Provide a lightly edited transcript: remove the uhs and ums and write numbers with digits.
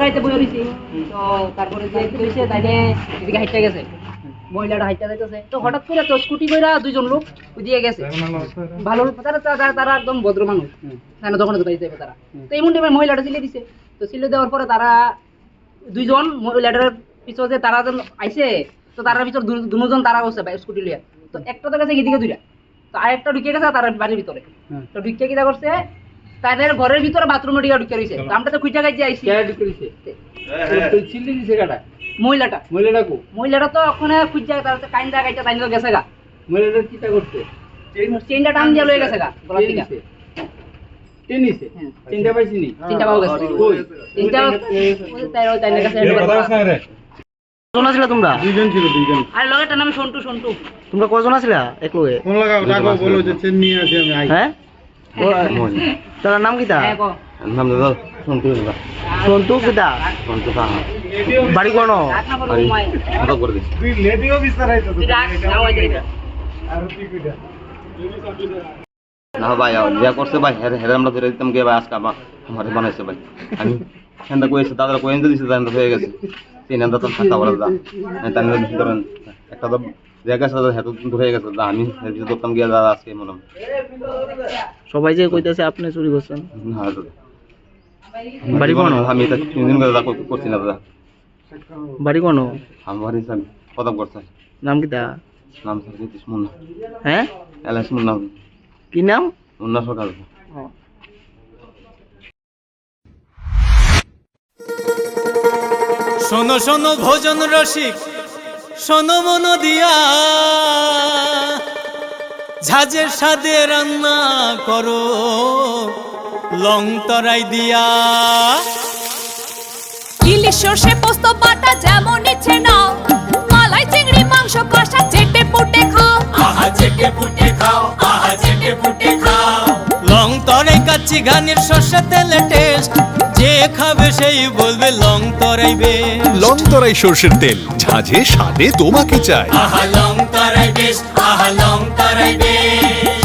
গাড়িতে বই রইছি তো তারপরে যে কি হইছে তাইলে এদিকে হাইটটা গেছে মহিলাটা হাইটটা যাইতেছে তো হঠাৎ করে তো স্কুটি কইরা দুইজন লোক ওইদিকে গেছে ভালো তারা একদম ভদ্র মানুষ কেন যখন গাড়িতে যাবে তারা তো এমন টাইমে মহিলাটা সিলে দিছে তো সিলে দেওয়ার পরে তারা দুইজন মহিলাটার পিছনে তারা যখন আইছে তো তার ভিতর দুজন তারা বসে স্কুটি লিয়া তো একটা তো গেছে এদিকে দুইটা তো আরেকটা ঢুকে গেছে তার বাড়ির ভিতরে তো ঢুকে কিটা করছে তাদের ঘরের ভিতরে বাথরুমে ঢুকে রইছে আমরা তো খুঁজা গাইছে আইছি ঢুকে রইছে তো চিল্লি দিছে কাটা মহিলাটা তো ওখানে খুঁজা তার কাইন্দা গাইটা তাইন্দা গেছে গা মহিলাটা কিটা করতে চেইনটা টান দিয়ে লয়ে গেছে গা গলা থেকে টেনিসে চেইনটা পাইছি নি চেইনটা পাও গেছে কই চেইনটা তাইর কাছে কজন আছিলা তোমরা? দুইজন ছিল দুইজন। আর লগেটার নাম সন্টু তোমরা কজন আছিলা এক লগে? কোন লাগা ডাকো বলো যে চেন নিয়ে আসি আমি আই। হ্যাঁ তার নাম কি তা? হ্যাঁ কো নাম দাদা সন্তু দাদা সন্তু কিটা সন্তু কা বাড়ি কোন রাত না বলো মাই কথা করে দিস তুই লেডিও বিস্তারাই তো রাত না হই যাইবা আর তুই কইটা না ভাই যা করছে ভাই হেরে আমরা ধরে দিতাম কে ভাই আজকে আমার বানাইছে ভাই আমি সেন্দা কইছে দাদা কইন দিছে জানতে হয়ে গেছে তিন আন্দা তো থাকা বলা দা তার ধরেন একটা তো জায়গা সাথে হেতু হয়ে গেছে আমি হেরে দোকান গিয়া দাদা আজকে মনে সবাই যে কইতাছে আপনি চুরি করছেন না বাড়ি কোন? আমি এটা 3 দিন করে দাদা করছি না দাদা বাড়ি কোন? আমার হিসাব কথা করছে নাম কি তা? নাম সরজিত মুন্না হ্যাঁ এলএস মুন্না কি নাম? মুন্না সরকার শোনো শোনো ভোজন রসিক শোনো মন দিয়া ঝাঁঝের স্বাদে রান্না করো লং তরাই দিয়া ইলিশ সর্ষে পোস্ত বাটা যেমন ইচ্ছে নাও মালাই চিংড়ি মাংস কষা চেটে পুটে খাও আহা চেটে পুটে খাও আহা চেটে পুটে খাও লং তরাই কাচ্চি ঘানির সর্ষে তেলে টেস্ট যে খাবে সেই বলবে লং তরাই বেশ লং তরাই সরষের তেল ঝাঁঝে স্বাদে তোমাকে চাই আহা লং তরাই বেশ আহা লং তরাই বেশ